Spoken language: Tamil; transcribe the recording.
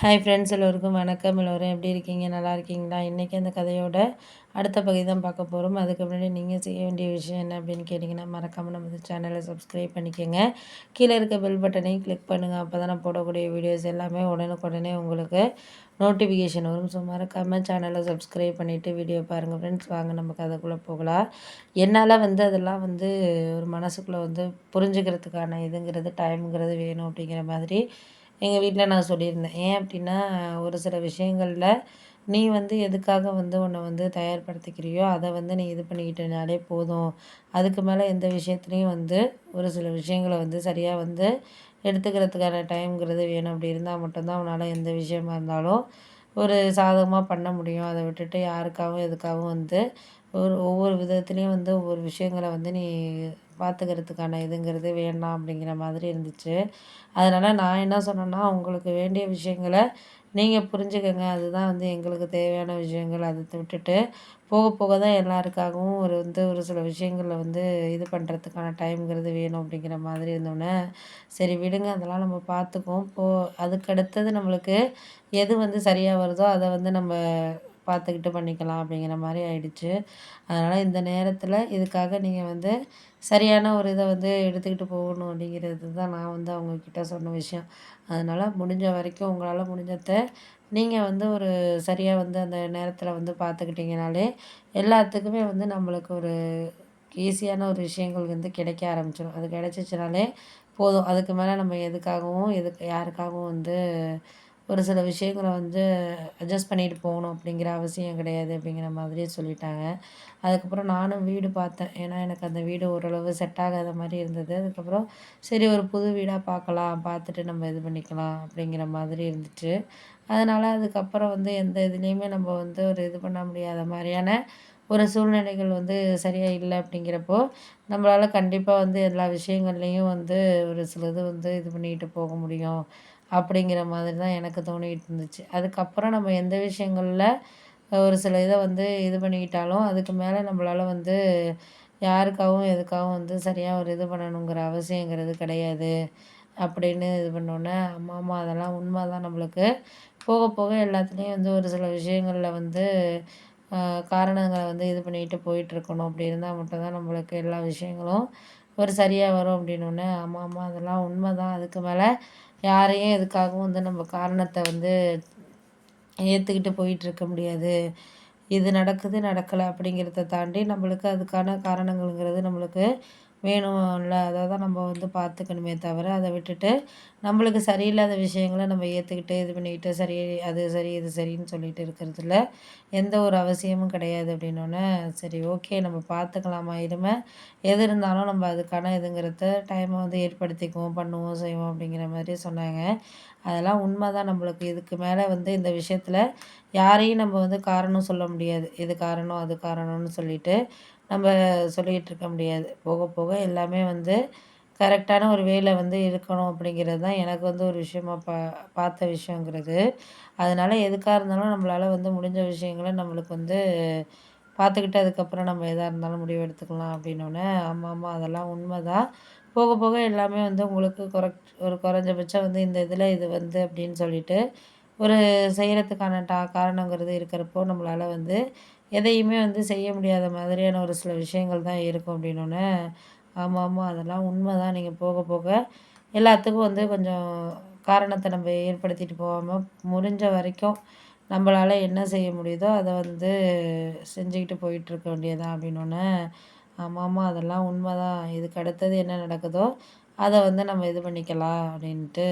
ஹாய் ஃப்ரெண்ட்ஸ், எல்லோருக்கும் வணக்கம். எல்லோரும் எப்படி இருக்கீங்க? நல்லா இருக்கீங்களா? இன்றைக்கி அந்த கதையோட அடுத்த பகுதி தான் பார்க்க போகிறோம். அதுக்கு முன்னாடி நீங்கள் செய்ய வேண்டிய விஷயம் என்ன அப்படின்னு கேட்டிங்கன்னா, மறக்காமல் நம்ம சேனலை சப்ஸ்கிரைப் பண்ணிக்கோங்க. கீழே இருக்க பெல் பட்டனையும் கிளிக் பண்ணுங்கள். அப்போ தான் நான் போடக்கூடிய வீடியோஸ் எல்லாமே உடனுக்குடனே உங்களுக்கு நோட்டிஃபிகேஷன் வரும். ஸோ மறக்காமல் சேனலை சப்ஸ்கிரைப் பண்ணிவிட்டு வீடியோ பாருங்கள் ஃப்ரெண்ட்ஸ். வாங்க நம்ம கதைக்குள்ளே போகலாம். என்னால் அதெல்லாம் ஒரு மனசுக்குள்ளே புரிஞ்சுக்கிறதுக்கான இதுங்கிறது டைமுங்கிறது வேணும் அப்படிங்கிற மாதிரி எங்கள் வீட்டில் நான் சொல்லியிருந்தேன். ஏன் அப்படின்னா, ஒரு சில விஷயங்களில் நீ எதுக்காக உன்னை தயார்படுத்திக்கிறியோ, அதை நீ இது பண்ணிக்கிட்டனாலே போதும். அதுக்கு மேலே எந்த விஷயத்துலையும் ஒரு சில விஷயங்கள சரியாக எடுத்துக்கிறதுக்கான டைம்ங்கிறது வேணும். அப்படி இருந்தால் மட்டும்தான் உன்னால் எந்த விஷயமா இருந்தாலும் ஒரு சாதகமாக பண்ண முடியும். அதை விட்டுட்டு யாருக்காகவும் எதுக்காகவும் ஒவ்வொரு விதத்துலேயும் ஒவ்வொரு விஷயங்கள நீ பார்த்துக்கிறதுக்கான இதுங்கிறது வேண்டாம் அப்படிங்கிற மாதிரி இருந்துச்சு. அதனால் நான் என்ன சொன்னேன்னா, உங்களுக்கு வேண்டிய விஷயங்கள நீங்கள் புரிஞ்சுக்கங்க. அதுதான் எங்களுக்கு தேவையான விஷயங்கள். அதை விட்டுட்டு போக போக தான் எல்லாருக்காகவும் ஒரு சில விஷயங்களில் இது பண்ணுறதுக்கான டைம்ங்கிறது வேணும் அப்படிங்கிற மாதிரி இருந்தோன்னே, சரி விடுங்க அதெல்லாம் நம்ம பார்த்துக்குவோம். அதுக்கு அடுத்தது நம்மளுக்கு எது சரியாக வருதோ அதை நம்ம பார்த்துக்கிட்டு பண்ணிக்கலாம் அப்படிங்கிற மாதிரி ஆயிடுச்சு. அதனால் இந்த நேரத்தில் இதுக்காக நீங்கள் சரியான ஒரு இதை எடுத்துக்கிட்டு போகணும் அப்படிங்கிறது தான் நான் அவங்கக்கிட்ட சொன்ன விஷயம். அதனால் முடிஞ்ச வரைக்கும் உங்களால் முடிஞ்சத நீங்கள் ஒரு சரியாக அந்த நேரத்தில் பார்த்துக்கிட்டிங்கனாலே எல்லாத்துக்குமே நம்மளுக்கு ஒரு ஈஸியான ஒரு விஷயங்கள் கிடைக்க ஆரம்பிச்சிடும். அது கிடைச்சிச்சுனாலே போதும். அதுக்கு மேலே நம்ம எதுக்காகவும் யாருக்காகவும் ஒரு சில விஷயங்கள அட்ஜஸ்ட் பண்ணிட்டு போகணும் அப்படிங்கிற அவசியம் கிடையாது அப்படிங்கிற மாதிரி சொல்லிட்டாங்க. அதுக்கப்புறம் நானும் வீடு பார்த்தேன். ஏன்னா எனக்கு அந்த வீடு ஓரளவு செட் ஆகாத மாதிரி இருந்தது. அதுக்கப்புறம் சரி ஒரு புது வீடாக பார்க்கலாம், பார்த்துட்டு நம்ம இது பண்ணிக்கலாம் அப்படிங்கிற மாதிரி இருந்துச்சு. அதனால் அதுக்கப்புறம் எந்த இதுலேயுமே நம்ம ஒரு இது பண்ண முடியாத மாதிரியான ஒரு சூழ்நிலைகள் சரியாக இல்லை அப்படிங்கிறப்போ, நம்மளால் கண்டிப்பாக எல்லா விஷயங்கள்லேயும் ஒரு சிலது இது பண்ணிக்கிட்டு போக முடியும். அப்படிங்கிற மாதிரி தான் எனக்கு தோணிக்கிட்டு இருந்துச்சு. அதுக்கப்புறம் நம்ம எந்த விஷயங்கள்ல ஒரு சில இத இது பண்ணிக்கிட்டாலும், அதுக்கு மேலே நம்மளால யாருக்காகவும், எதுக்காகவும் சரியா ஒரு இது பண்ணணுங்கிற அவசியங்கிறது கிடையாது. அப்படின்னு இது பண்ணோன்னே, ஆமாமா அதெல்லாம் உண்மதான் நம்மளுக்கு. போக போக எல்லாத்துலேயும் ஒரு சில விஷயங்கள்ல அ காரணங்கள இது பண்ணிக்கிட்டு போயிட்டுருக்கணும். அப்படி இருந்தா மட்டும் தான் நம்மளுக்கு எல்லா விஷயங்களும் ஒரு சரியா வரும் அப்படின்னோன்னே, ஆமாமா அதெல்லாம் உண்மதான். அதுக்கு மேல யாரையும் எதுக்காகவும் நம்ம காரணத்த ஏத்துக்கிட்டு போயிட்டுருக்க முடியாது. இது நடக்குது, நடக்கல அப்படிங்கிறத தாண்டி நம்மளுக்கு அதுக்கான காரணங்கள்ங்கிறது நம்மளுக்கு வேணும்ல. அத தான் நம்ம பார்த்துக்கணுமே தவிர, அத விட்டுட்டு நம்மளுக்கு சரியில்லாத விஷயங்கள நம்ம ஏத்துக்கிட்டு, இது பண்ணிக்கிட்டு, சரி அது சரி, இது சரின்னு சொல்லிட்டு இருக்கிறதுல எந்த ஒரு அவசியமும் கிடையாது அப்படின்னோன்னே, சரி ஓகே நம்ம பார்த்துக்கலாமா இனிமே. எது இருந்தாலும் நம்ம அதுக்கான இதுங்கிறத டைம ஏற்படுத்திக்குவோம், பண்ணுவோம், செய்வோம் அப்படிங்கிற மாதிரி சொன்னாங்க. அதெல்லாம் உண்மதான். நம்மளுக்கு இதுக்கு மேலே இந்த விஷயத்துல யாரையும் நம்ம காரணம் சொல்ல முடியாது. இது காரணம், அது காரணம்னு சொல்லிட்டு நம்ம சொல்லிகிட்டு இருக்க முடியாது. போக போக எல்லாமே கரெக்டான ஒரு வேல இருக்கணும் அப்படிங்கிறது தான் எனக்கு ஒரு விஷயமா பார்த்த விஷயங்கிறது. அதனால எதுக்கா இருந்தாலும் நம்மளால முடிஞ்ச விஷயங்கள நம்மளுக்கு பார்த்துக்கிட்டு அதுக்கப்புறம் நம்ம எதா இருந்தாலும் முடிவு எடுத்துக்கலாம் அப்படின்னோனே, ஆமாமா அதெல்லாம் உண்மதான். போக போக எல்லாமே உங்களுக்கு ஒரு குறைஞ்சபட்சம் இந்த இதில இது அப்படின்னு சொல்லிட்டு ஒரு செய்றதுக்கான காரணங்கிறது இருக்கிறப்போ, நம்மளால எதையுமே செய்ய முடியாத மாதிரியான ஒரு சில விஷயங்கள் தான் இருக்கும் அப்படின்னோனே, ஆமாமா அதெல்லாம் உண்மதான். நீங்க போக போக எல்லாத்துக்கும் கொஞ்சம் காரணத்த நம்ம ஏற்படுத்திட்டு போகாம, முடிஞ்ச வரைக்கும் நம்மளால என்ன செய்ய முடியுதோ, அத செஞ்சுக்கிட்டு போயிட்டுருக்க வேண்டியதுதான் அப்படின்னோனே, ஆமாமா அதெல்லாம் உண்மதான். இதுக்கு அடுத்தது என்ன நடக்குதோ, அத நம்ம இது பண்ணிக்கலாம் அப்படின்ட்டு